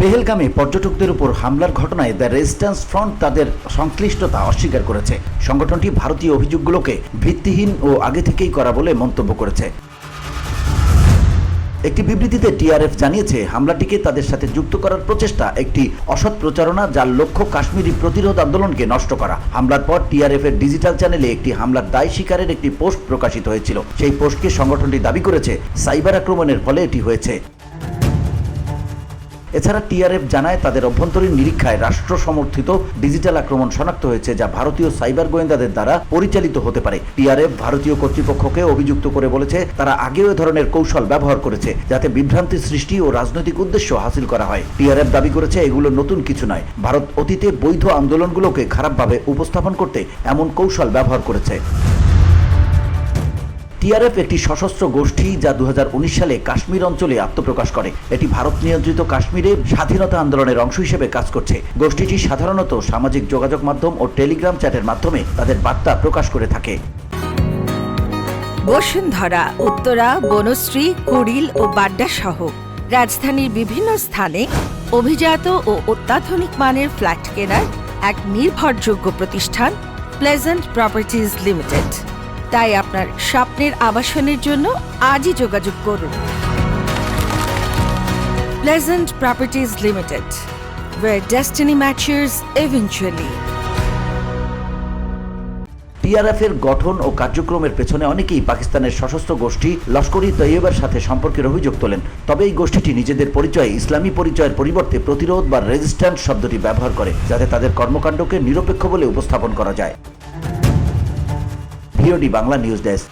পেহেলগামে পর্যটকদের উপর হামলার ঘটনায় দ্য রেজিস্ট্যান্স ফ্রন্ট তাদের সংশ্লিষ্টতা অস্বীকার করেছে। সংগঠনটি ভারতীয় অভিযোগগুলোকে ভিত্তিহীন ও আগে থেকেই করা বলে মন্তব্য করেছে। একটি বিবৃতিতে টিআরএফ জানিয়েছে, হামলাটিকে তাদের সাথে যুক্ত করার প্রচেষ্টা একটি অসৎ প্রচারণা যার লক্ষ্য কাশ্মীরি প্রতিরোধ আন্দোলনকে নষ্ট করা। হামলার পর টিআরএফ এর ডিজিটাল চ্যানেলে একটি হামলার দায় স্বীকারের একটি পোস্ট প্রকাশিত হয়েছিল। সেই পোস্টকে সংগঠনটি দাবি করেছে সাইবার আক্রমণের ফলে এটি হয়েছে। এছাড়া টিআরএফ জানায়, তাদের অভ্যন্তরীণ নিরীক্ষায় রাষ্ট্র সমর্থিত ডিজিটাল আক্রমণ শনাক্ত হয়েছে যা ভারতীয় সাইবার গোয়েন্দাদের দ্বারা পরিচালিত হতে পারে। টিআরএফ ভারতীয় কর্তৃপক্ষকে অভিযুক্ত করে বলেছে, তারা আগেও এ ধরনের কৌশল ব্যবহার করেছে যাতে বিভ্রান্তি সৃষ্টি ও রাজনৈতিক উদ্দেশ্য হাসিল করা হয়। টিআরএফ দাবি করেছে, এগুলো নতুন কিছু নয়। ভারত অতীতে বৈধ আন্দোলনগুলোকে খারাপভাবে উপস্থাপন করতে এমন কৌশল ব্যবহার করেছে। টিআরএফ একটি সশস্ত্র গোষ্ঠী যা 2019 সালে কাশ্মীর অঞ্চলে আত্মপ্রকাশ করে। এটি ভারত নিয়ন্ত্রিত কাশ্মীরে স্বাধীনতা আন্দোলনের অংশ হিসেবে কাজ করছে। গোষ্ঠীটি সাধারণত সামাজিক যোগাযোগ মাধ্যম ও টেলিগ্রাম চ্যাটের মাধ্যমে তাদের বার্তা প্রকাশ করে থাকে। বসুন্ধরা, উত্তরা, বনশ্রী, কুড়িল ও বাড্ডা সহ রাজধানীর বিভিন্ন স্থানে অভিজাত ও অত্যাধুনিক মানের ফ্ল্যাট কেনার এক নির্ভরযোগ্য প্রতিষ্ঠান প্লেজেন্ট প্রপার্টিজ লিমিটেড। তাই আপনার স্বপ্নের আবাসনের জন্য আজই যোগাযোগ করুন। Pleasant properties limited, where destiny matches eventually. TRF এর গঠন ও কার্যক্রমের পেছনে অনেকেই পাকিস্তানের সশস্ত্র গোষ্ঠী লস্কর-ই-তৈয়বার সাথে সম্পর্কের অভিযোগ তোলেন। তবে এই গোষ্ঠীটি নিজেদের পরিচয়ে ইসলামী পরিচয়ের পরিবর্তে প্রতিরোধ বা রেজিস্ট্যান্স শব্দটি ব্যবহার করে, যাতে তাদের কর্মকাণ্ডকে নিরপেক্ষ বলে উপস্থাপন করা যায়। VOD Bangla news desk.